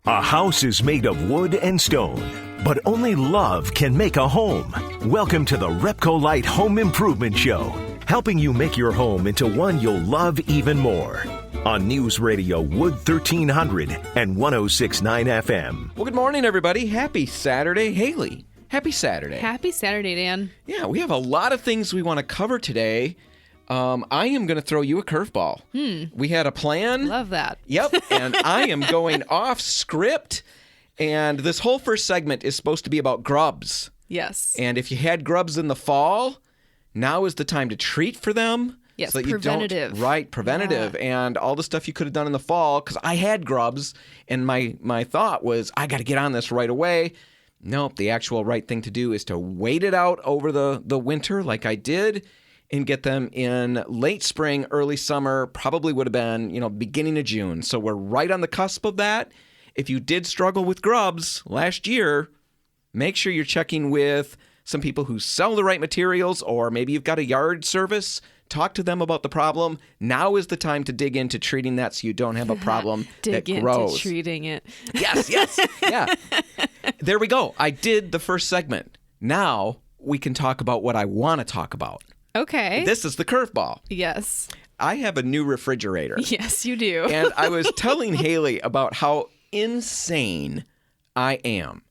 A house is made of wood and stone, but only love can make a home. Welcome to the RepcoLite Home Improvement Show, helping you make your home into one you'll love even more. On News Radio Wood 1300 and 106.9 FM. Well, good morning, everybody. Happy Saturday. Haley, happy Saturday. Happy Saturday, Dan. Yeah, we have a lot of things we want to cover today. I am going to throw you a curveball. We had a plan. Love that. Yep, and I am going off script. And this whole first segment is supposed to be about grubs. Yes. And if you had grubs in the fall, now is the time to treat for them. Yes, so that preventative. Preventative. Yeah. And all the stuff you could have done in the fall, because I had grubs, and my thought was, I got to get on this right away. Nope, the actual right thing to do is to wait it out over the winter like I did, and get them in late spring, early summer, probably would have been, beginning of June. So we're right on the cusp of that. If you did struggle with grubs last year, make sure you're checking with some people who sell the right materials, or maybe you've got a yard service. Talk to them about the problem. Now is the time to dig into treating that so you don't have a problem that grows. Into treating it. Yes, yeah. There we go. I did the first segment. Now we can talk about what I want to talk about. Okay. This is the curveball. Yes. I have a new refrigerator. Yes, you do. And I was telling Haley about how insane I am.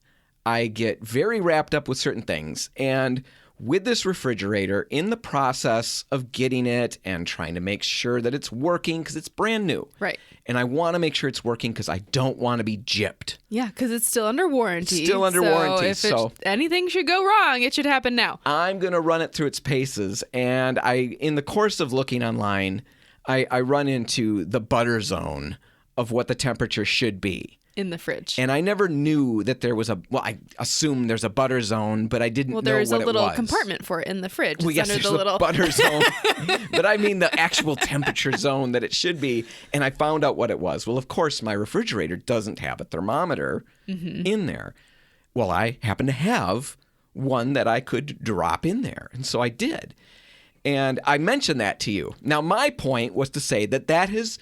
I get very wrapped up with certain things. And with this refrigerator, in the process of getting it and trying to make sure that it's working, because it's brand new. Right. And I want to make sure it's working because I don't want to be gypped. Yeah, because it's still under warranty. Still under warranty. If anything should go wrong, it should happen now. I'm going to run it through its paces. And in the course of looking online, I run into the butter zone of what the temperature should be. In the fridge. And I never knew that there was I assumed there's a butter zone, but I didn't know what it was. Well, there's a little compartment for it in the fridge. Well, yes, under there's the little a butter zone. But I mean the actual temperature zone that it should be. And I found out what it was. Well, of course, my refrigerator doesn't have a thermometer in there. Well, I happen to have one that I could drop in there. And so I did. And I mentioned that to you. Now, my point was to say that has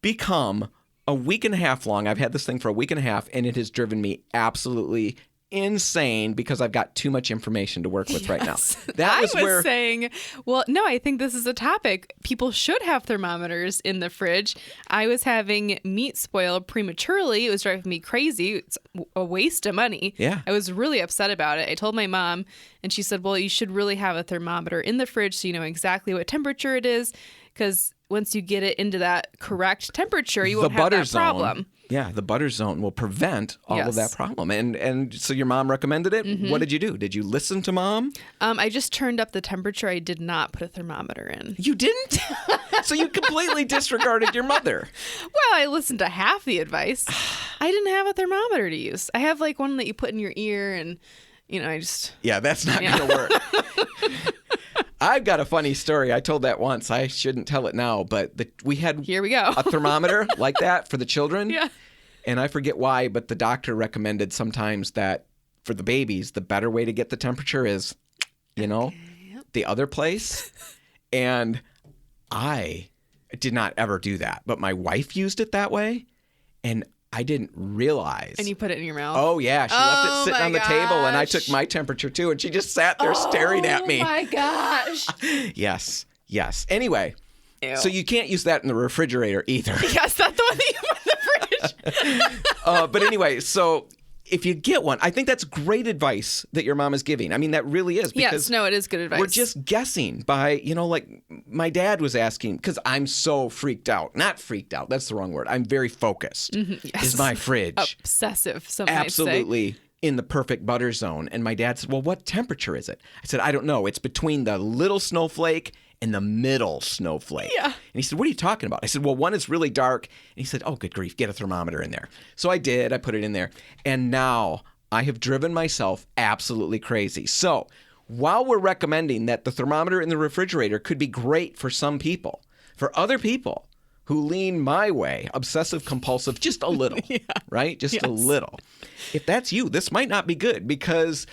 become a week and a half long. I've had this thing for a week and a half, and it has driven me absolutely insane because I've got too much information to work with right now. I was saying, well, no, I think this is a topic. People should have thermometers in the fridge. I was having meat spoil prematurely. It was driving me crazy. It's a waste of money. Yeah. I was really upset about it. I told my mom, and she said, well, you should really have a thermometer in the fridge so you know exactly what temperature it is, because once you get it into that correct temperature, you won't have that problem. Yeah, the butter zone will prevent all of that problem. And so your mom recommended it. Mm-hmm. What did you do? Did you listen to mom? I just turned up the temperature. I did not put a thermometer in. You didn't? So you completely disregarded your mother. Well, I listened to half the advice. I didn't have a thermometer to use. I have like one that you put in your ear and, I just... Yeah, that's not going to work. I've got a funny story. I told that once. I shouldn't tell it now, but we had Here we go. a thermometer like that for the children. Yeah. And I forget why, but the doctor recommended sometimes that for the babies, the better way to get the temperature is, the other place. And I did not ever do that, but my wife used it that way. And I didn't realize. And you put it in your mouth? Oh, yeah. She left it sitting on the table, and I took my temperature, too, and she just sat there staring at me. Oh, my gosh. Yes. Anyway, Ew. So you can't use that in the refrigerator either. Yes, that's the one that you put in the fridge. But anyway, so if you get one, I think that's great advice that your mom is giving. I mean, that really is. Because yes, no, it is good advice. We're just guessing by, like my dad was asking, because I'm so freaked out. Not freaked out. That's the wrong word. I'm very focused. Mm-hmm, yes. Is my fridge. Obsessive, some Absolutely might say. In the perfect butter zone. And my dad said, well, what temperature is it? I said, I don't know. It's between the little snowflake and the middle snowflake. Yeah. And he said, what are you talking about? I said, well, one is really dark. And he said, oh, good grief, get a thermometer in there. So I did. I put it in there. And now I have driven myself absolutely crazy. So while we're recommending that the thermometer in the refrigerator could be great for some people, for other people who lean my way, obsessive compulsive, just a little, right? Just a little. If that's you, this might not be good because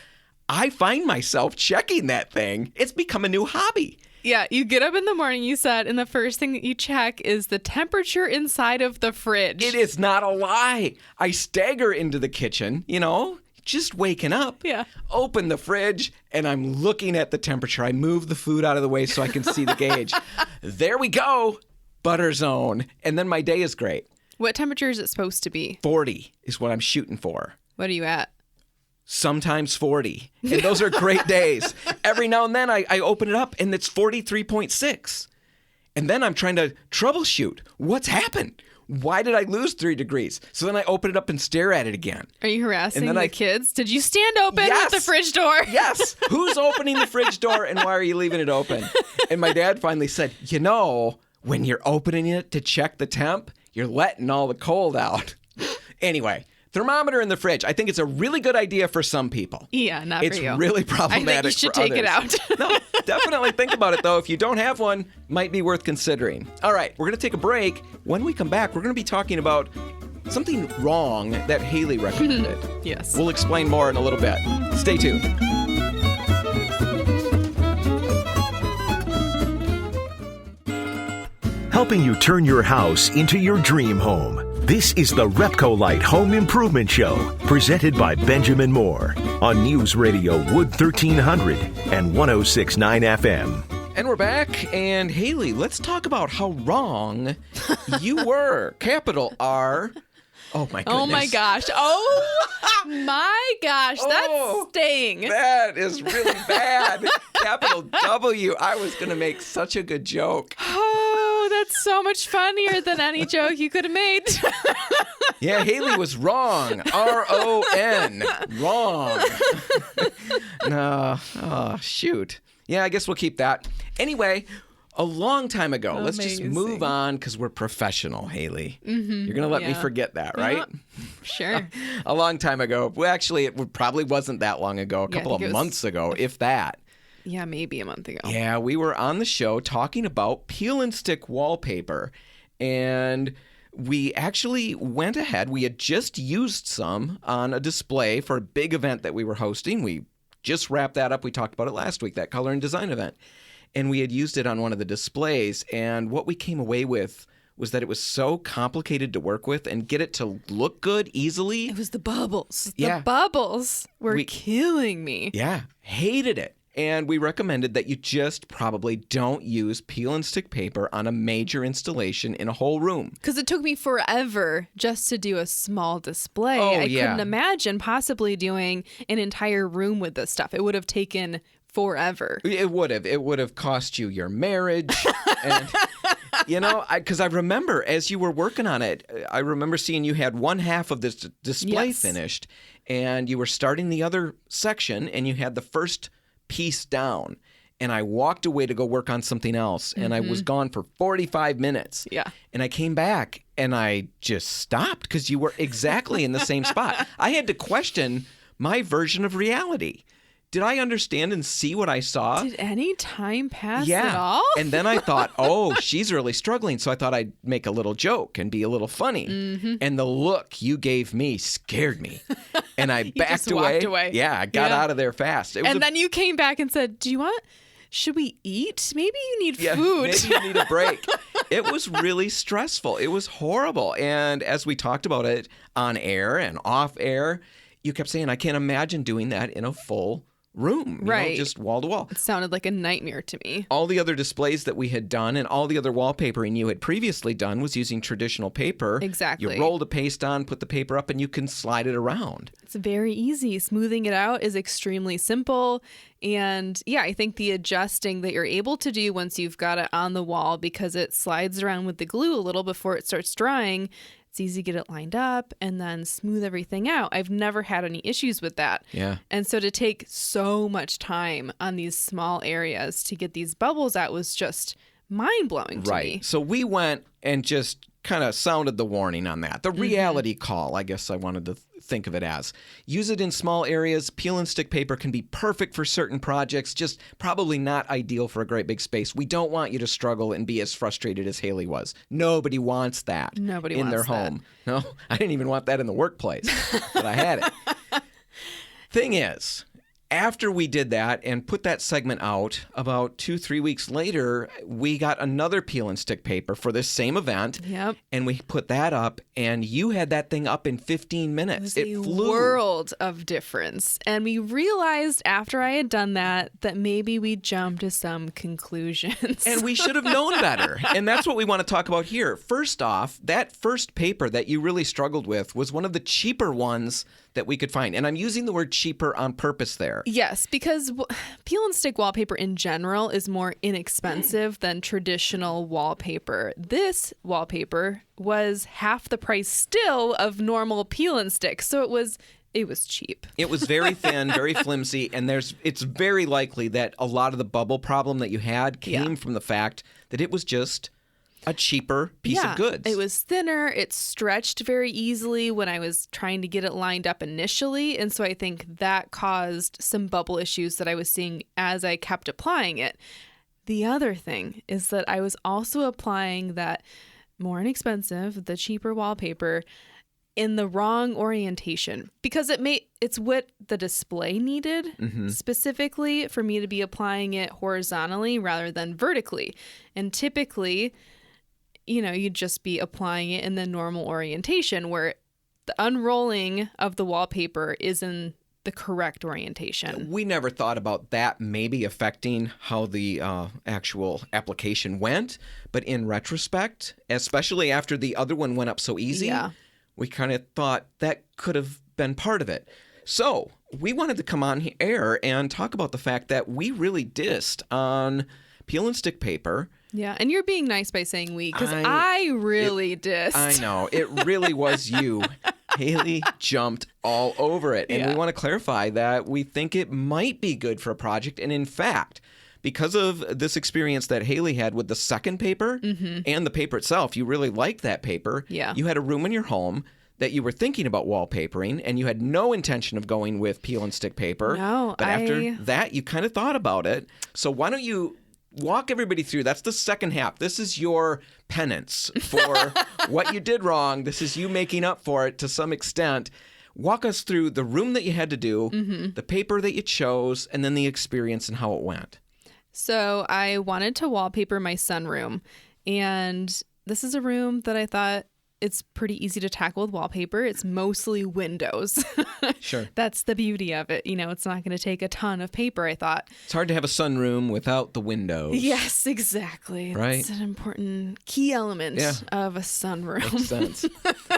I find myself checking that thing. It's become a new hobby. Yeah, you get up in the morning, you said, and the first thing that you check is the temperature inside of the fridge. It is not a lie. I stagger into the kitchen, just waking up. Yeah. Open the fridge, and I'm looking at the temperature. I move the food out of the way so I can see the gauge. There we go. Butter zone. And then my day is great. What temperature is it supposed to be? 40 is what I'm shooting for. What are you at? Sometimes 40. And those are great days. Every now and then I open it up and it's 43.6. And then I'm trying to troubleshoot. What's happened? Why did I lose 3 degrees? So then I open it up and stare at it again. Are you harassing then the kids? Did you stand open Yes. with the fridge door? Yes. Who's opening the fridge door and why are you leaving it open? And my dad finally said, when you're opening it to check the temp, you're letting all the cold out. Anyway, thermometer in the fridge. I think it's a really good idea for some people. Yeah, not It's for you. really problematic I think you should for take it others. out. No, definitely think about it, though. If you don't have one, might be worth considering. All right, we're going to take a break. When we come back, we're going to be talking about something wrong that Haley recommended. Yes. We'll explain more in a little bit. Stay tuned. Helping you turn your house into your dream home. This is the RepcoLite Home Improvement Show, presented by Benjamin Moore on News Radio Wood 1300 and 106.9 FM. And we're back, and Haley, let's talk about how wrong you were. Capital R. Oh, my goodness. Oh, my gosh. Oh, my gosh. That's staying. That is really bad. Capital W. I was going to make such a good joke. Oh, that's so much funnier than any joke you could have made. Yeah, Haley was wrong. R-O-N. Wrong. No. Oh, shoot. Yeah, I guess we'll keep that. Anyway, a long time ago, let's just move on because we're professional, Haley. Mm-hmm. You're going to let me forget that, right? Yeah. Sure. A long time ago. Well, actually, it probably wasn't that long ago. A couple of months ago, if that. Yeah, maybe a month ago. Yeah, we were on the show talking about peel and stick wallpaper. And we actually went ahead. We had just used some on a display for a big event that we were hosting. We just wrapped that up. We talked about it last week, that color and design event. And we had used it on one of the displays. And what we came away with was that it was so complicated to work with and get it to look good easily. It was the bubbles. Yeah. The bubbles were killing me. Yeah, hated it. And we recommended that you just probably don't use peel and stick paper on a major installation in a whole room. Because it took me forever just to do a small display. Oh, I yeah. couldn't imagine possibly doing an entire room with this stuff. It would have taken forever. It would have. It would have cost you your marriage. And, because I remember as you were working on it, I remember seeing you had one half of this display finished, and you were starting the other section, and you had the first piece down. And I walked away to go work on something else, and I was gone for 45 minutes. Yeah. And I came back, and I just stopped because you were exactly in the same spot. I had to question my version of reality. Did I understand and see what I saw? Did any time pass at all? And then I thought, she's really struggling. So I thought I'd make a little joke and be a little funny. Mm-hmm. And the look you gave me scared me. And I backed away. Yeah, I got out of there fast. Then you came back and said, should we eat? Maybe you need food. Maybe you need a break. It was really stressful. It was horrible. And as we talked about it on air and off air, you kept saying, I can't imagine doing that in a full room, just wall to wall. It sounded like a nightmare to me. All the other displays that we had done and all the other wallpapering you had previously done was using traditional paper. Exactly. You roll the paste on, put the paper up, and you can slide it around. It's very easy. Smoothing it out is extremely simple. And I think the adjusting that you're able to do once you've got it on the wall, because it slides around with the glue a little before it starts drying, it's easy to get it lined up and then smooth everything out. I've never had any issues with that. Yeah. And so to take so much time on these small areas to get these bubbles out was just mind-blowing to me. So we went and just kind of sounded the warning on that. The reality call, I guess I wanted to think of it as. Use it in small areas. Peel and stick paper can be perfect for certain projects, just probably not ideal for a great big space. We don't want you to struggle and be as frustrated as Haley was. Nobody wants that in their home. No, I didn't even want that in the workplace, but I had it. Thing is, after we did that and put that segment out, about 2-3 weeks later, we got another peel and stick paper for this same event. Yep. And we put that up, and you had that thing up in 15 minutes. It was a world of difference. And we realized after I had done that maybe we jumped to some conclusions. And we should have known better. And that's what we want to talk about here. First off, that first paper that you really struggled with was one of the cheaper ones that we could find. And I'm using the word cheaper on purpose there. Yes, because peel and stick wallpaper in general is more inexpensive than traditional wallpaper. This wallpaper was half the price still of normal peel and stick. So it was cheap. It was very thin, very flimsy, and it's very likely that a lot of the bubble problem that you had came from the fact that it was just a cheaper piece of goods. It was thinner. It stretched very easily when I was trying to get it lined up initially. And so I think that caused some bubble issues that I was seeing as I kept applying it. The other thing is that I was also applying that more inexpensive, the cheaper wallpaper in the wrong orientation because it's what the display needed specifically for me to be applying it horizontally rather than vertically. And typically, you'd just be applying it in the normal orientation where the unrolling of the wallpaper is in the correct orientation. We never thought about that maybe affecting how the actual application went. But in retrospect, especially after the other one went up so easy, we kind of thought that could have been part of it. So we wanted to come on air and talk about the fact that we really dissed on peel and stick paper. Yeah, and you're being nice by saying we, because I really dissed. I know. It really was you. Haley jumped all over it. And we want to clarify that we think it might be good for a project. And in fact, because of this experience that Haley had with the second paper and the paper itself, you really liked that paper. Yeah. You had a room in your home that you were thinking about wallpapering, and you had no intention of going with peel and stick paper. No, but after that, you kind of thought about it. So why don't you walk everybody through? That's the second half. This is your penance for what you did wrong. This is you making up for it to some extent. Walk us through the room that you had to do, the paper that you chose, and then the experience and how it went. So I wanted to wallpaper my sunroom, and this is a room that I thought it's pretty easy to tackle with wallpaper. It's mostly windows. Sure. That's the beauty of it. It's not going to take a ton of paper, I thought. It's hard to have a sunroom without the windows. Yes, exactly. Right. That's an important key element of a sunroom. Makes sense.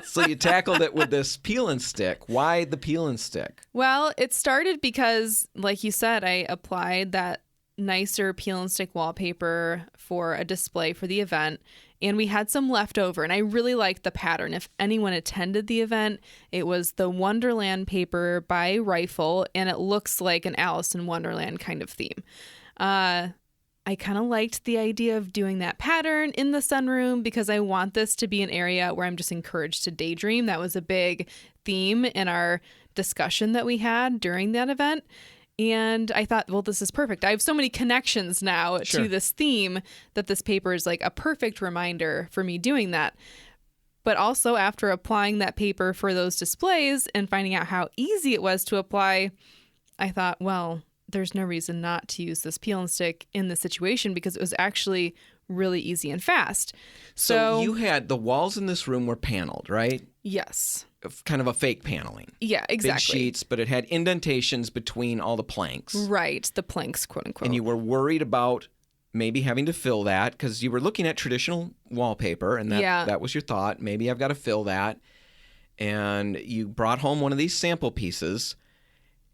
So you tackled it with this peel and stick. Why the peel and stick? Well, it started because, like you said, I applied that nicer peel and stick wallpaper for a display for the event, and we had some left over, and I really liked the pattern. If anyone attended the event, it was the Wonderland paper by Rifle, and it looks like an Alice in Wonderland kind of theme. I kind of liked the idea of doing that pattern in the sunroom because I want this to be an area where I'm just encouraged to daydream. That was a big theme in our discussion that we had during that event. And I thought, well, this is perfect. I have so many connections now to this theme that this paper is like a perfect reminder for me doing that. But also after applying that paper for those displays and finding out how easy it was to apply, I thought, well, there's no reason not to use this peel and stick in this situation because it was actually really easy and fast. So you had the walls in this room were paneled, right? Yes. Kind of a fake paneling. Yeah, exactly. Big sheets, but it had indentations between all the planks. Right, the planks, quote unquote. And you were worried about maybe having to fill that because you were looking at traditional wallpaper, and that was your thought. Maybe I've got to fill that. And you brought home one of these sample pieces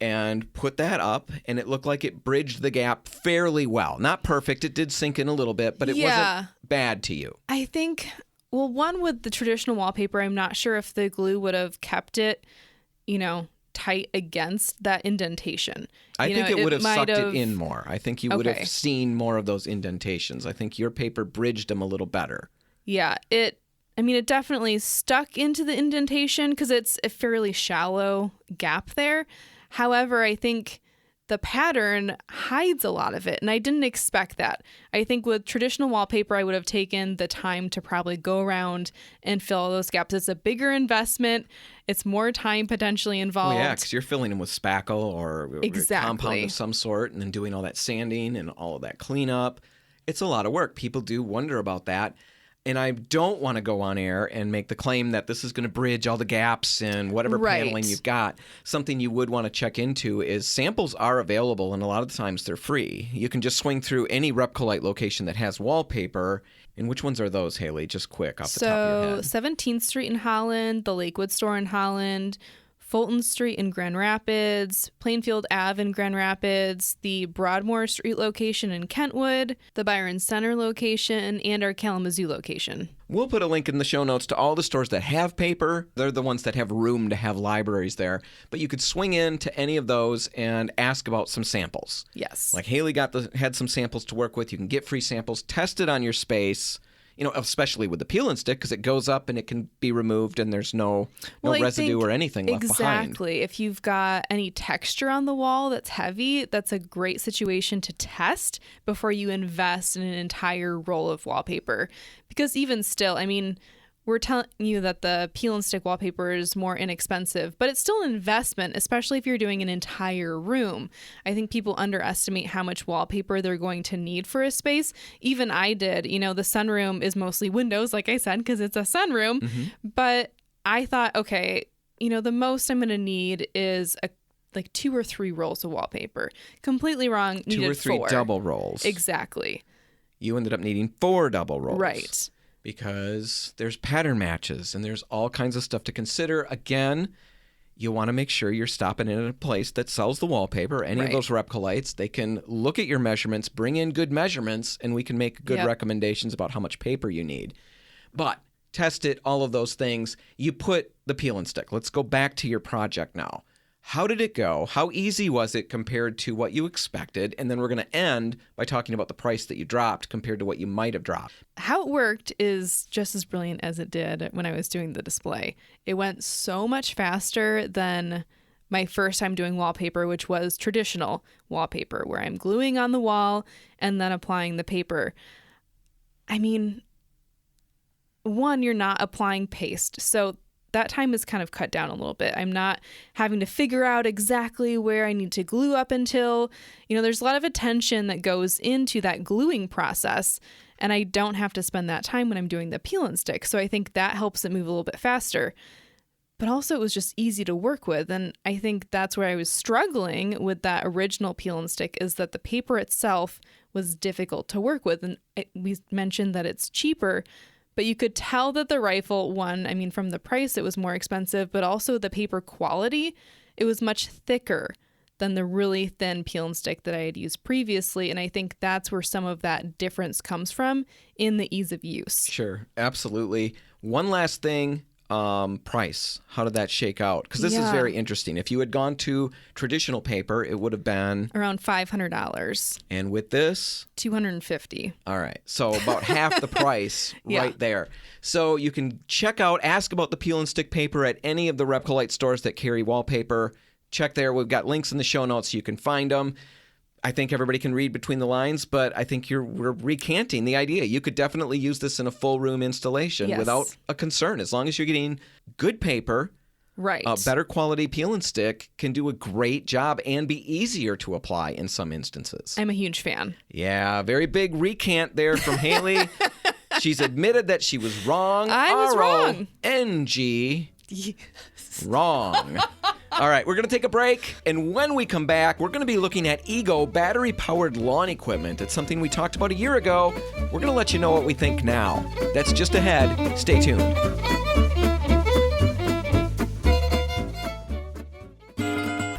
and put that up, and it looked like it bridged the gap fairly well. Not perfect. It did sink in a little bit, but it wasn't bad to you. I think, well, one with the traditional wallpaper, I'm not sure if the glue would have kept it, tight against that indentation. I think it would have sucked it in more. I think you would have seen more of those indentations. I think your paper bridged them a little better. Yeah, it definitely stuck into the indentation because it's a fairly shallow gap there. However, I think the pattern hides a lot of it, and I didn't expect that. I think with traditional wallpaper, I would have taken the time to probably go around and fill all those gaps. It's a bigger investment. It's more time potentially involved. Well, yeah, because you're filling them with spackle or Exactly. compound of some sort and then doing all that sanding and all of that cleanup. It's a lot of work. People do wonder about that. And I don't want to go on air and make the claim that this is going to bridge all the gaps in whatever paneling you've got. Something you would want to check into is samples are available, and a lot of the times they're free. You can just swing through any RepcoLite location that has wallpaper. And which ones are those, Haley? Just quick off the top of your head. 17th Street in Holland, the Lakewood store in Holland, Fulton Street in Grand Rapids, Plainfield Ave in Grand Rapids, the Broadmoor Street location in Kentwood, the Byron Center location, and our Kalamazoo location. We'll put a link in the show notes to all the stores that have paper. They're the ones that have room to have libraries there. But you could swing in to any of those and ask about some samples. Yes. Like Haley had some samples to work with. You can get free samples, test it on your space. Especially with the peel and stick, because it goes up and it can be removed and there's no residue or anything left behind. Exactly. If you've got any texture on the wall that's heavy, that's a great situation to test before you invest in an entire roll of wallpaper. Because even still, I mean, we're telling you that the peel and stick wallpaper is more inexpensive, but it's still an investment, especially if you're doing an entire room. I think people underestimate how much wallpaper they're going to need for a space. Even I did. The sunroom is mostly windows, like I said, because it's a sunroom. Mm-hmm. But I thought, okay, the most I'm going to need is like 2 or 3 rolls of wallpaper. Completely wrong. 2 or 3 double rolls. Exactly. You ended up needing 4 double rolls. Right. Because there's pattern matches and there's all kinds of stuff to consider. Again, you want to make sure you're stopping in at a place that sells the wallpaper. Any of those RepcoLites, they can look at your measurements, bring in good measurements, and we can make good recommendations about how much paper you need. But test it, all of those things. You put the peel and stick. Let's go back to your project now. How did it go? How easy was it compared to what you expected? And then we're going to end by talking about the price that you dropped compared to what you might have dropped. How it worked is just as brilliant as it did when I was doing the display. It went so much faster than my first time doing wallpaper, which was traditional wallpaper, where I'm gluing on the wall and then applying the paper. I mean, one, you're not applying paste. So that time is kind of cut down a little bit. I'm not having to figure out exactly where I need to glue up until, there's a lot of attention that goes into that gluing process, and I don't have to spend that time when I'm doing the peel and stick. So I think that helps it move a little bit faster. But also it was just easy to work with. And I think that's where I was struggling with that original peel and stick, is that the paper itself was difficult to work with. And we mentioned that it's cheaper, but you could tell that the rifle, from the price, it was more expensive, but also the paper quality, it was much thicker than the really thin peel and stick that I had used previously. And I think that's where some of that difference comes from in the ease of use. Sure, absolutely. One last thing. Price. How did that shake out? Because this is very interesting. If you had gone to traditional paper, it would have been around $500. And with this, $250. All right. So about half the price right there. So you can ask about the peel and stick paper at any of the RepcoLite stores that carry wallpaper. Check there. We've got links in the show notes so you can find them. I think everybody can read between the lines, but I think we're recanting the idea. You could definitely use this in a full room installation without a concern. As long as you're getting good paper, a better quality peel and stick can do a great job and be easier to apply in some instances. I'm a huge fan. Yeah, very big recant there from Haley. She's admitted that she was wrong. I was wrong. R-O-N-G. Yes. Wrong. All right, we're going to take a break, and when we come back, we're going to be looking at Ego battery-powered lawn equipment. It's something we talked about a year ago. We're going to let you know what we think now. That's just ahead. Stay tuned.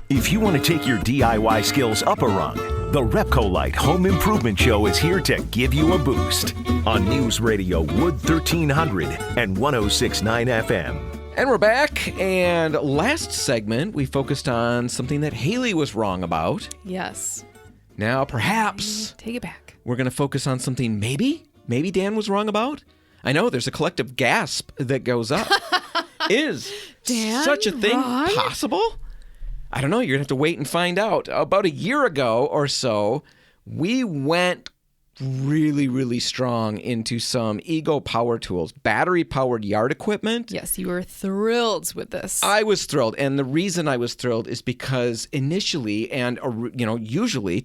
If you want to take your DIY skills up a rung, the RepcoLite Home Improvement Show is here to give you a boost on News Radio Wood 1300 and 106.9 FM. And we're back, and last segment, we focused on something that Haley was wrong about. Yes. Now, perhaps take it back. We're going to focus on something maybe Dan was wrong about. I know, there's a collective gasp that goes up. Is Dan such a thing wrong? possible? I don't know. You're going to have to wait and find out. About a year ago or so, we went really, really strong into some Ego power tools, battery-powered yard equipment. Yes, you were thrilled with this. I was thrilled. And the reason I was thrilled is because initially and,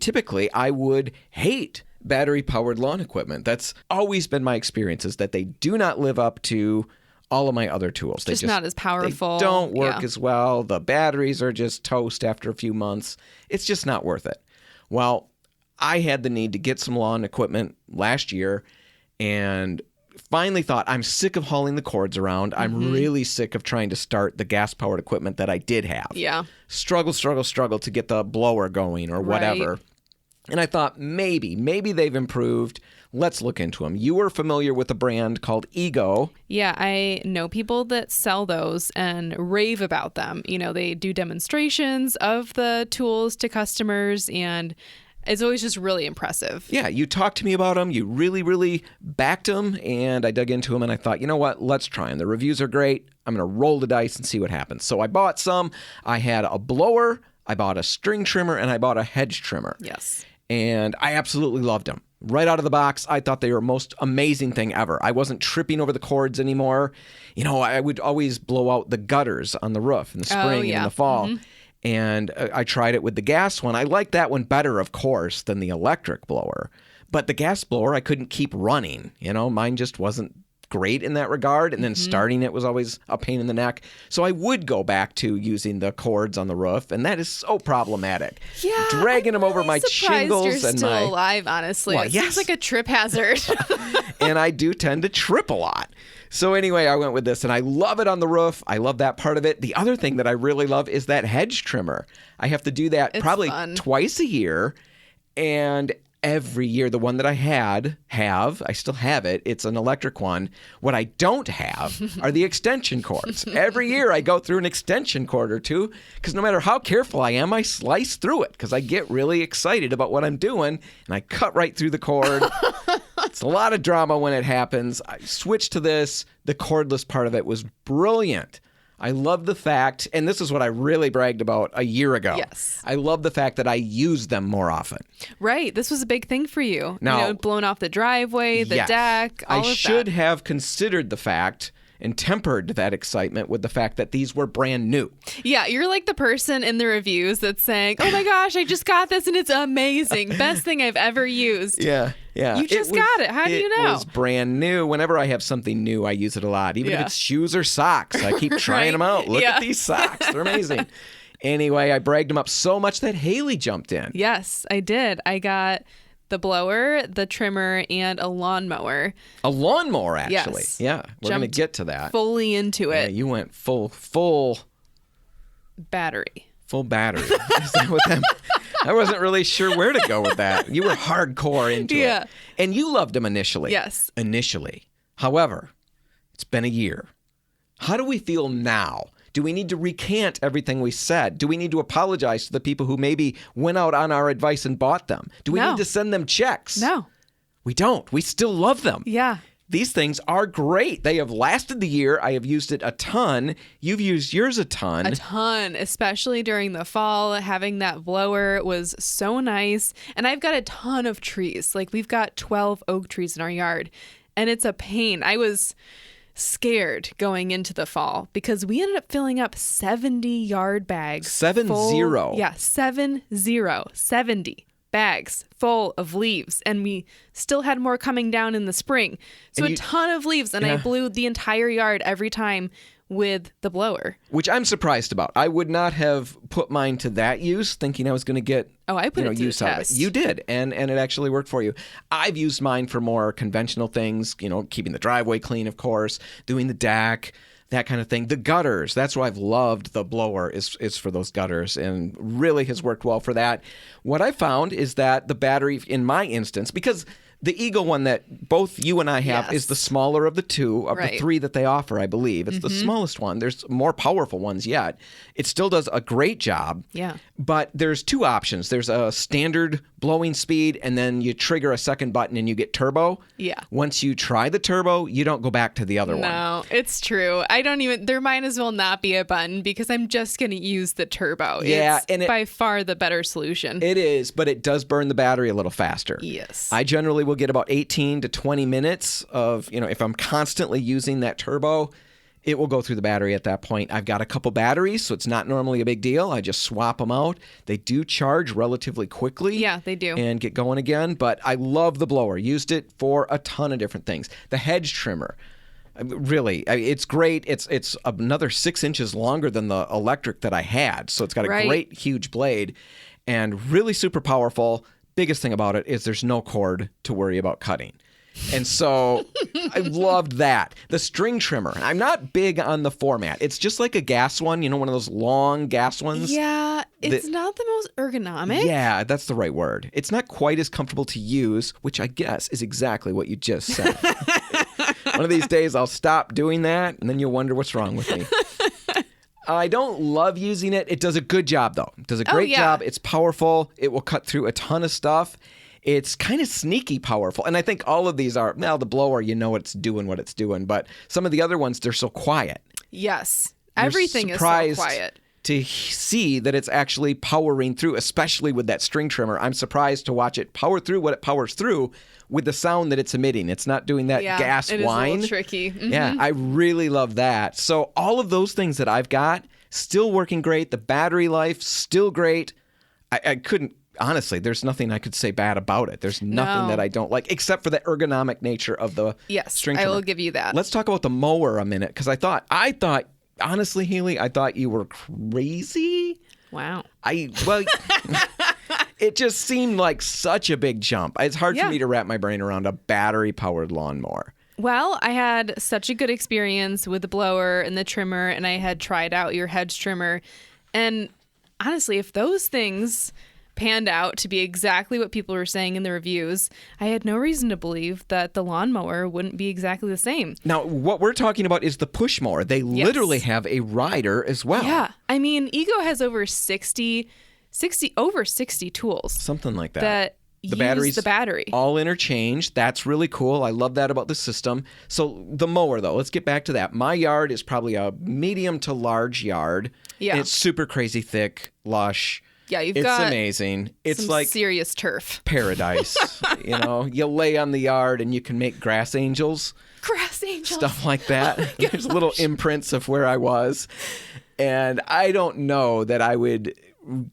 typically, I would hate battery-powered lawn equipment. That's always been my experience, is that they do not live up to all of my other tools. Just not as powerful. They don't work as well. The batteries are just toast after a few months. It's just not worth it. Well, I had the need to get some lawn equipment last year and finally thought, I'm sick of hauling the cords around. I'm really sick of trying to start the gas-powered equipment that I did have. Yeah. Struggle to get the blower going or whatever. Right. And I thought, maybe they've improved. Let's look into them. You were familiar with a brand called Ego. Yeah, I know people that sell those and rave about them. You know, they do demonstrations of the tools to customers, and it's always just really impressive. Yeah, you talked to me about them. You really, really backed them, and I dug into them, and I thought, you know what? Let's try them. The reviews are great. I'm going to roll the dice and see what happens. So I bought some. I had a blower, I bought a string trimmer, and I bought a hedge trimmer. Yes. And I absolutely loved them. Right out of the box, I thought they were the most amazing thing ever. I wasn't tripping over the cords anymore. You know, I would always blow out the gutters on the roof in the spring and in the fall. And I tried it with the gas one. I liked that one better, of course, than the electric blower. But the gas blower, I couldn't keep running. You know, mine just wasn't great in that regard. And then starting it was always a pain in the neck. So I would go back to using the cords on the roof, and that is so problematic. Yeah, dragging them over my shingles you're and still my alive, honestly. Well, it yes. seems like a trip hazard. And I do tend to trip a lot. So anyway, I went with this, and I love it on the roof. I love that part of it. The other thing that I really love is that hedge trimmer. I have to do that probably twice a year, and every year, the one that I I still have it. It's an electric one. What I don't have are the extension cords. Every year I go through an extension cord or two because no matter how careful I am, I slice through it because I get really excited about what I'm doing and I cut right through the cord. It's a lot of drama when it happens. I switched to this. The cordless part of it was brilliant. I love the fact, and this is what I really bragged about a year ago. Yes. I love the fact that I use them more often. Right. This was a big thing for you. Now, blowing off the driveway, the deck, all of that. I should have considered the fact and tempered that excitement with the fact that these were brand new. Yeah, you're like the person in the reviews that's saying, oh my gosh, I just got this and it's amazing. Best thing I've ever used. Yeah. You just got it. How do you know? It was brand new. Whenever I have something new, I use it a lot. Even if it's shoes or socks, I keep trying them out. Look at these socks. They're amazing. Anyway, I bragged them up so much that Haley jumped in. Yes, I did. I got the blower, the trimmer, and a lawnmower. A lawnmower, actually. Yes. Yeah, we're going to get to that. Fully into it. Yeah, you went full battery. Full battery. Is that what that I wasn't really sure where to go with that. You were hardcore into it. And you loved them initially. Yes. Initially. However, it's been a year. How do we feel now? Do we need to recant everything we said? Do we need to apologize to the people who maybe went out on our advice and bought them? Do we need to send them checks? No. We don't. We still love them. Yeah. These things are great. They have lasted the year. I have used it a ton. You've used yours a ton. A ton, especially during the fall. Having that blower was so nice. And I've got a ton of trees. Like we've got 12 oak trees in our yard. And it's a pain. I was scared going into the fall because we ended up filling up 70 yard bags. 70? Yeah, 70 bags full of leaves, and we still had more coming down in the spring. So a ton of leaves, and I blew the entire yard every time with the blower. Which I'm surprised about. I would not have put mine to that use, thinking I was going to get I put it to use the out test. of it. You did, and it actually worked for you. I've used mine for more conventional things, keeping the driveway clean, of course, doing the deck, that kind of thing. The gutters, that's why I've loved the blower is for those gutters and really has worked well for that. What I found is that the battery, in my instance, because The Eagle one that both you and I have is the smaller of the two of the three that they offer, I believe. It's the smallest one. There's more powerful ones yet. It still does a great job. Yeah. But there's two options. There's a standard blowing speed, and then you trigger a second button and you get turbo. Yeah. Once you try the turbo, you don't go back to the other one. No, it's true. There might as well not be a button because I'm just going to use the turbo. Yeah, it's and by far the better solution. It is, but it does burn the battery a little faster. Yes. I generally will get about 18 to 20 minutes of, if I'm constantly using that turbo, it will go through the battery at that point. I've got a couple batteries, so it's not normally a big deal. I just swap them out. They do charge relatively quickly. Yeah, they do. And get going again, but I love the blower. Used it for a ton of different things. The hedge trimmer. Really, it's great. It's another 6 inches longer than the electric that I had, so it's got a great, huge blade and really super powerful. Biggest thing about it is there's no cord to worry about cutting. And so I loved that. The string trimmer. I'm not big on the format. It's just like a gas one, one of those long gas ones. Yeah, it's not the most ergonomic. Yeah, that's the right word. It's not quite as comfortable to use, which I guess is exactly what you just said. One of these days I'll stop doing that, and then you'll wonder what's wrong with me. I don't love using it. It does a good job, though. It does a great job. It's powerful. It will cut through a ton of stuff. It's kind of sneaky powerful. And I think all of these are, the blower, it's doing what it's doing. But some of the other ones, they're so quiet. Yes. Everything is so quiet. To see that it's actually powering through, especially with that string trimmer. I'm surprised to watch it power through what it powers through with the sound that it's emitting. It's not doing that gas whine. It is a little tricky. Mm-hmm. Yeah, I really love that. So all of those things that I've got, still working great. The battery life, still great. I couldn't, honestly, there's nothing I could say bad about it. There's nothing that I don't like, except for the ergonomic nature of the string trimmer. I will give you that. Let's talk about the mower a minute, because I thought, honestly, Haley, I thought you were crazy. Wow. It just seemed like such a big jump. It's hard for me to wrap my brain around a battery-powered lawnmower. Well, I had such a good experience with the blower and the trimmer, and I had tried out your hedge trimmer. And honestly, if those things panned out to be exactly what people were saying in the reviews, I had no reason to believe that the lawnmower wouldn't be exactly the same. Now, what we're talking about is the push mower. They literally have a rider as well. Yeah. I mean, Ego has over 60 tools. Something like that. That use the battery. All interchanged. That's really cool. I love that about the system. So the mower, though, let's get back to that. My yard is probably a medium to large yard. Yeah. And it's super crazy thick, lush. Yeah, it's amazing. It's some like serious turf. Paradise. You lay on the yard and you can make grass angels. Grass angels. Stuff like that. There's little imprints of where I was. And I don't know that I would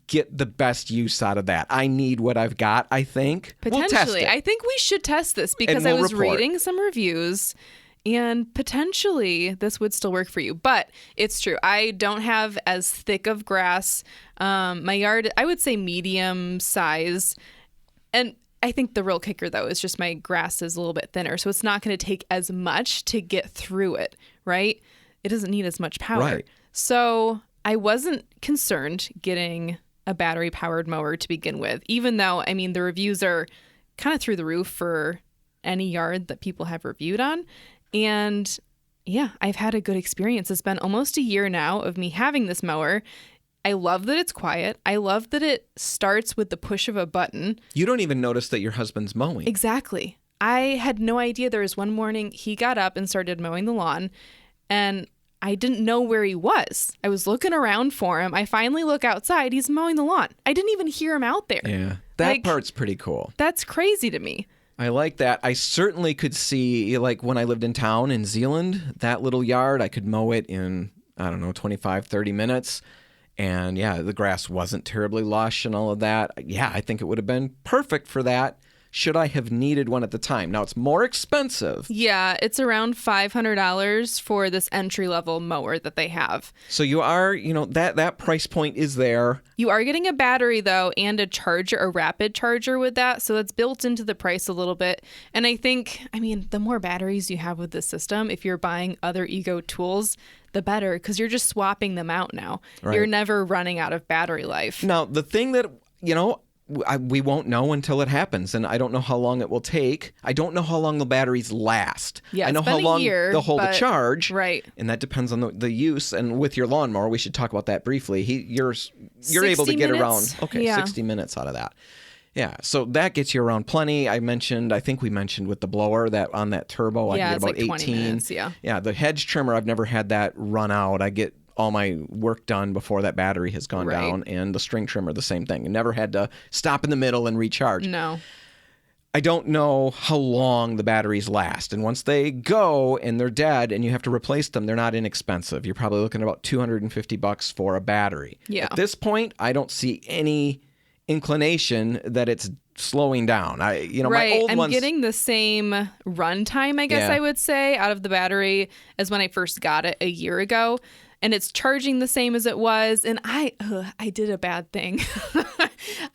get the best use out of that. I need what I've got, I think. Potentially. We'll test it. I think we should test this because I was reading some reviews. And potentially this would still work for you. But it's true. I don't have as thick of grass. My yard, I would say medium size. And I think the real kicker, though, is just my grass is a little bit thinner. So it's not going to take as much to get through it, right? It doesn't need as much power. Right. So I wasn't concerned getting a battery-powered mower to begin with, even though, the reviews are kind of through the roof for any yard that people have reviewed on. And yeah, I've had a good experience. It's been almost a year now of me having this mower. I love that it's quiet. I love that it starts with the push of a button. You don't even notice that your husband's mowing. Exactly. I had no idea. There was one morning he got up and started mowing the lawn, and I didn't know where he was. I was looking around for him. I finally look outside. He's mowing the lawn. I didn't even hear him out there. Yeah, that part's pretty cool. That's crazy to me. I like that. I certainly could see, like when I lived in town in Zealand, that little yard, I could mow it in, 25, 30 minutes. And yeah, the grass wasn't terribly lush and all of that. Yeah, I think it would have been perfect for that. Should I have needed one at the time? Now, it's more expensive. Yeah, it's around $500 for this entry-level mower that they have. So you are, that price point is there. You are getting a battery, though, and a charger, a rapid charger with that. So that's built into the price a little bit. And I think, the more batteries you have with this system, if you're buying other Ego tools, the better, because you're just swapping them out now. Right. You're never running out of battery life. Now, the thing that, we won't know until it happens, and I don't know how long it will take. I don't know how long the batteries last. Yeah, I know it's been how a long year, they'll hold a but- charge, right. and that depends on the use. And with your lawnmower, we should talk about that briefly. You're 60 able to get minutes? around 60 minutes out of that. Yeah, so that gets you around plenty. I think we mentioned with the blower that on that turbo, I Yeah, can it's get about like 20 18. minutes, yeah. Yeah, the hedge trimmer, I've never had that run out. I get all my work done before that battery has gone Right. down, and the string trimmer, the same thing. I never had to stop in the middle and recharge. No. I don't know how long the batteries last. And once they go and they're dead and you have to replace them, they're not inexpensive. You're probably looking at about $250 for a battery. Yeah. At this point, I don't see any inclination that it's slowing down. My old I'm ones. getting the same run time, I guess Yeah. I would say, out of the battery as when I first got it a year ago. And it's charging the same as it was. And I did a bad thing.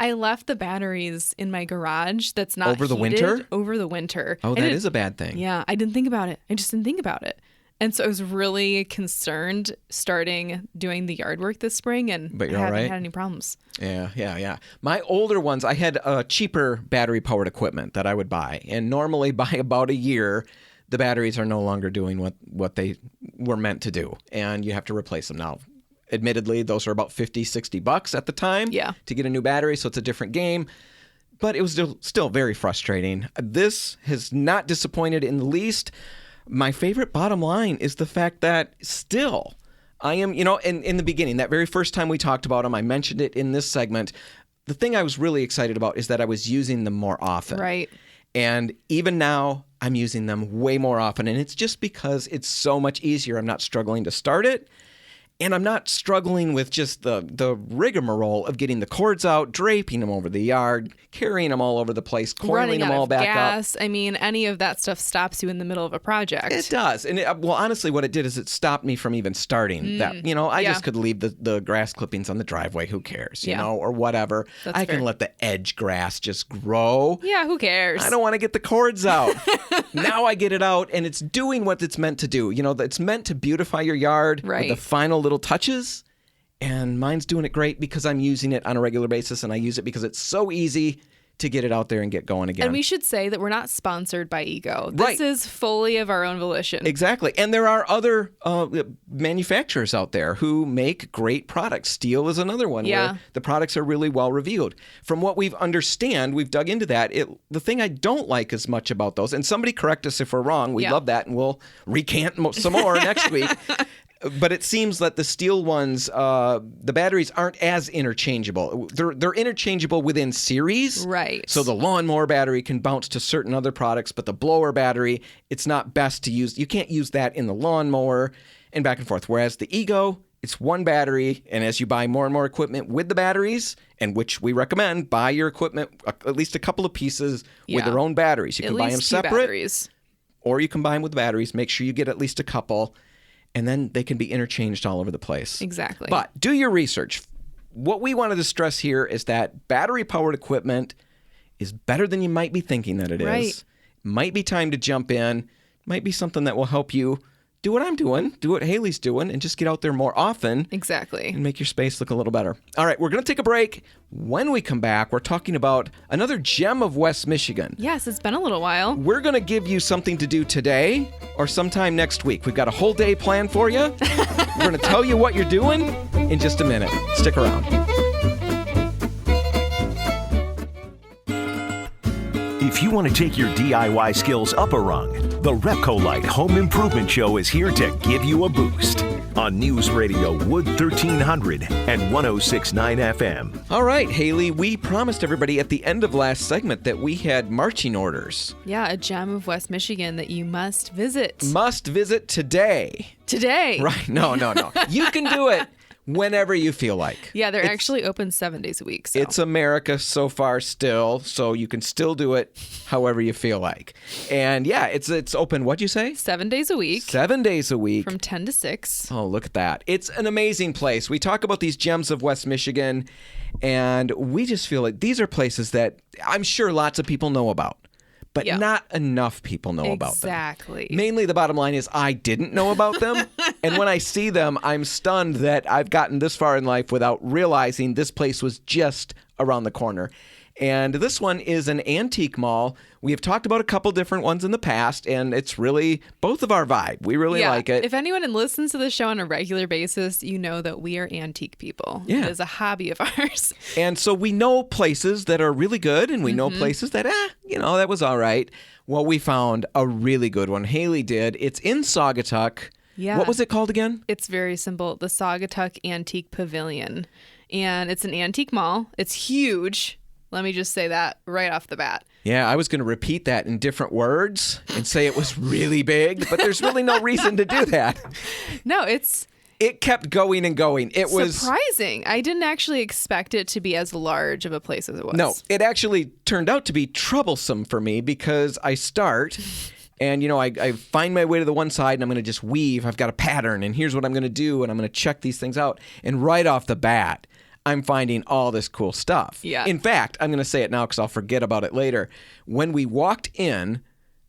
I left the batteries in my garage that's not Over the heated winter? over the winter. Oh, I that is a bad thing. Yeah, I didn't think about it. I just didn't think about it. And so I was really concerned starting doing the yard work this spring, and But you're I all haven't right? had any problems. Yeah. My older ones, I had cheaper battery-powered equipment that I would buy. And normally by about a year, the batteries are no longer doing what they were meant to do. And you have to replace them now. Admittedly, those are about $50-$60 at the time to get a new battery, so it's a different game. But it was still very frustrating. This has not disappointed in the least. My favorite bottom line is the fact that still I am, in the beginning, that very first time we talked about them, I mentioned it in this segment. The thing I was really excited about is that I was using them more often. Right. And even now, I'm using them way more often. And it's just because it's so much easier. I'm not struggling to start it. And I'm not struggling with just the rigmarole of getting the cords out, draping them over the yard, carrying them all over the place, coiling Running them out all of back up. gas. I mean, any of that stuff stops you in the middle of a project. It does. And honestly, what it did is it stopped me from even starting that. I just could leave the grass clippings on the driveway. Who cares, or whatever. That's I can fair. let the edge grass just grow. Yeah, who cares? I don't want to get the cords out. Now I get it out, and it's doing what it's meant to do. It's meant to beautify your yard Right. with the final little touches. And mine's doing it great because I'm using it on a regular basis, and I use it because it's so easy to get it out there and get going again. And we should say that we're not sponsored by Ego. Right. This is fully of our own volition. Exactly. And there are other manufacturers out there who make great products. Steel is another one where the products are really well reviewed. From what we've dug into that. The thing I don't like as much about those, and somebody correct us if we're wrong, we love that, and we'll recant some more next week. But it seems that the steel ones, the batteries aren't as interchangeable. They're interchangeable within series. Right. So the lawnmower battery can bounce to certain other products, but the blower battery, it's not best to use. You can't use that in the lawnmower and back and forth. Whereas the Ego, it's one battery, and as you buy more and more equipment with the batteries, and which we recommend, buy your equipment, at least a couple of pieces with their own batteries. You At can buy them least two separate, batteries. or you combine with batteries. Make sure you get at least a couple. And then they can be interchanged all over the place. Exactly. But do your research. What we wanted to stress here is that battery-powered equipment is better than you might be thinking that it is. Right. Might be time to jump in. Might be something that will help you do what I'm doing, do what Haley's doing, and just get out there more often Exactly. and make your space look a little better. All right, we're going to take a break. When we come back, we're talking about another gem of West Michigan. Yes, it's been a little while. We're going to give you something to do today or sometime next week. We've got a whole day planned for you. We're going to tell you what you're doing in just a minute. Stick around. If you want to take your DIY skills up a rung, the RepcoLite Home Improvement Show is here to give you a boost on News Radio Wood 1300 and 106.9 FM. All right, Haley, we promised everybody at the end of last segment that we had marching orders. Yeah, a gem of West Michigan that you must visit. Must visit today. Today. Right? No. You can do it whenever you feel like. Yeah, they're actually open 7 days a week. So. It's America so far still, so you can still do it however you feel like. And yeah, it's open, what'd you say? 7 days a week. 7 days a week. From 10 to 6. Oh, look at that. It's an amazing place. We talk about these gems of West Michigan, and we just feel like these are places that I'm sure lots of people know about. But not enough people know about them. Exactly. Mainly the bottom line is I didn't know about them. And when I see them, I'm stunned that I've gotten this far in life without realizing this place was just around the corner. And this one is an antique mall. We have talked about a couple different ones in the past, and it's really both of our vibe. We really like it. If anyone listens to the show on a regular basis, you know that we are antique people. Yeah. It is a hobby of ours. And so we know places that are really good, and we know places that, that was all right. Well, we found a really good one. Haley did. It's in Saugatuck. Yeah. What was it called again? It's very simple. The Saugatuck Antique Pavilion. And it's an antique mall. It's huge. Let me just say that right off the bat. Yeah, I was going to repeat that in different words and say it was really big, but there's really no reason to do that. No, It kept going and going. It was surprising. I didn't actually expect it to be as large of a place as it was. No, it actually turned out to be troublesome for me because I start and, I find my way to the one side and I'm going to just weave. I've got a pattern and here's what I'm going to do and I'm going to check these things out. And right off the bat, I'm finding all this cool stuff. Yeah. In fact, I'm going to say it now because I'll forget about it later. When we walked in,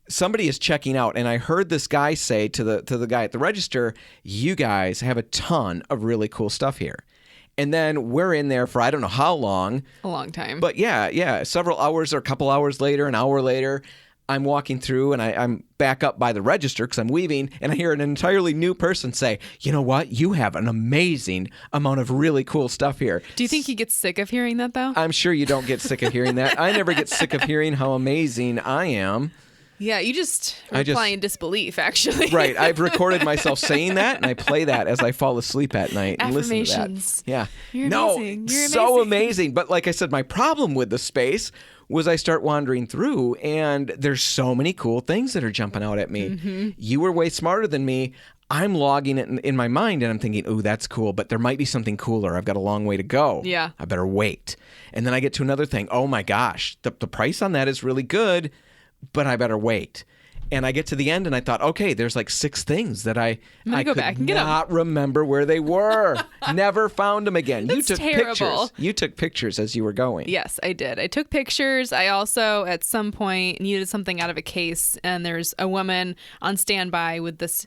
somebody is checking out, and I heard this guy say to the guy at the register, "You guys have a ton of really cool stuff here." And then we're in there for I don't know how long. A long time. But yeah, several hours or a couple hours later, an hour later, I'm walking through and I'm back up by the register because I'm weaving, and I hear an entirely new person say, "You know what? You have an amazing amount of really cool stuff here." Do you think he gets sick of hearing that, though? I'm sure you don't get sick of hearing that. I never get sick of hearing how amazing I am. Yeah, you just reply in disbelief, actually. Right. I've recorded myself saying that, and I play that as I fall asleep at night and listen to that. Affirmations. Yeah. You're amazing. You're so amazing. amazing. But like I said, my problem with the space was I start wandering through, and there's so many cool things that are jumping out at me. Mm-hmm. You were way smarter than me. I'm logging it in my mind, and I'm thinking, "Ooh, that's cool, but there might be something cooler. I've got a long way to go. Yeah. I better wait." And then I get to another thing. Oh my gosh, the price on that is really good, but I better wait. And I get to the end and I thought, okay, there's like 6 things that I go could back and get not remember where they were. Never found them again. That's you took terrible. pictures. You took pictures as you were going. Yes, I did. I took pictures. I also, at some point, needed something out of a case, and there's a woman on standby with this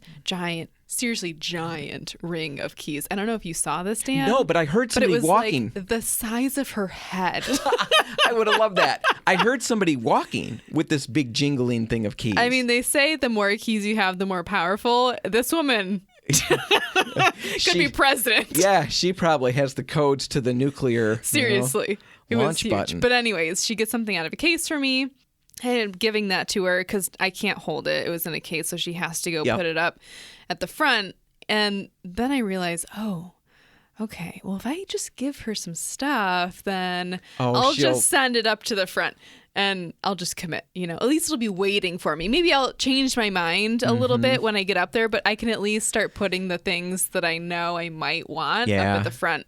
seriously giant ring of keys. I don't know if you saw this, Dan. No, but I heard somebody but it was walking. like the size of her head. I would have loved that. I heard somebody walking with this big jingling thing of keys. I mean, they say the more keys you have, the more powerful. This woman could be president. Yeah, she probably has the codes to the nuclear. Seriously. It was launch huge. button. But anyways, she gets something out of a case for me. I ended up giving that to her because I can't hold it. It was in a case, so she has to go put it up at the front. And then I realized, okay, well, if I just give her some stuff, then I'll just send it up to the front and I'll just commit. At least it'll be waiting for me. Maybe I'll change my mind a little bit when I get up there, but I can at least start putting the things that I know I might want up at the front.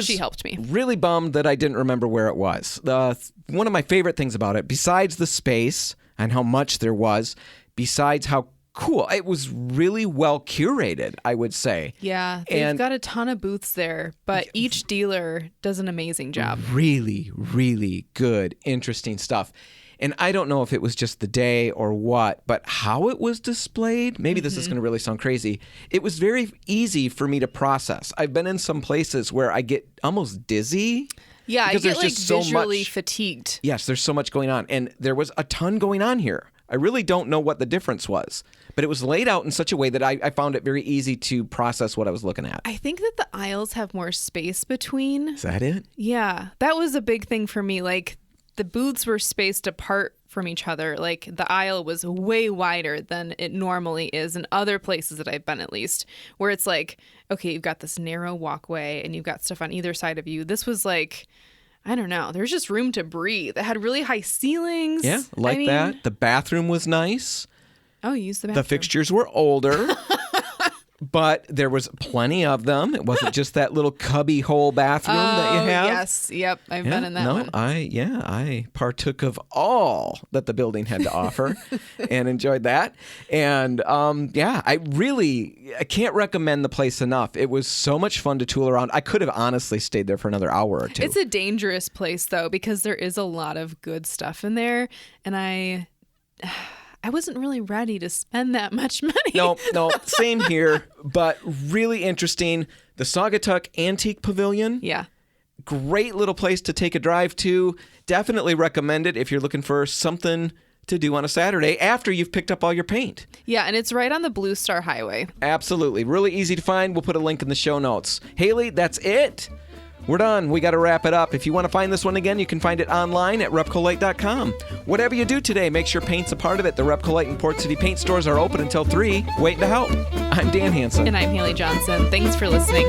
She helped me. Really bummed that I didn't remember where it was. One of my favorite things about it, besides the space and how much there was, besides how cool, it was really well curated, I would say. Yeah, they've got a ton of booths there, but each dealer does an amazing job. Really, really good, interesting stuff. And I don't know if it was just the day or what, but how it was displayed, maybe this is going to really sound crazy, it was very easy for me to process. I've been in some places where I get almost dizzy. Yeah, I get so visually much fatigued. Yes, there's so much going on. And there was a ton going on here. I really don't know what the difference was, but it was laid out in such a way that I found it very easy to process what I was looking at. I think that the aisles have more space between. Is that it? Yeah, that was a big thing for me. Like, the booths were spaced apart from each other. Like, the aisle was way wider than it normally is in other places that I've been, at least, where it's like, okay, you've got this narrow walkway and you've got stuff on either side of you. This was like, I don't know. There's just room to breathe. It had really high ceilings. Yeah, that. The bathroom was nice. Oh, you used the bathroom. The fixtures were older, but there was plenty of them. It wasn't just that little cubby hole bathroom that you have. Yes, yep. I've been in that one. I partook of all that the building had to offer and enjoyed that. And I can't recommend the place enough. It was so much fun to tool around. I could have honestly stayed there for another hour or two. It's a dangerous place, though, because there is a lot of good stuff in there. And I wasn't really ready to spend that much money. No, same here, but really interesting. The Saugatuck Antique Pavilion. Yeah. Great little place to take a drive to. Definitely recommend it if you're looking for something to do on a Saturday after you've picked up all your paint. Yeah, and it's right on the Blue Star Highway. Absolutely. Really easy to find. We'll put a link in the show notes. Haley, that's it. We're done. We got to wrap it up. If you want to find this one again, you can find it online at RepcoLite.com. Whatever you do today, make sure paint's a part of it. The RepcoLite and Port City paint stores are open until 3, waiting to help. I'm Dan Hansen. And I'm Haley Johnson. Thanks for listening.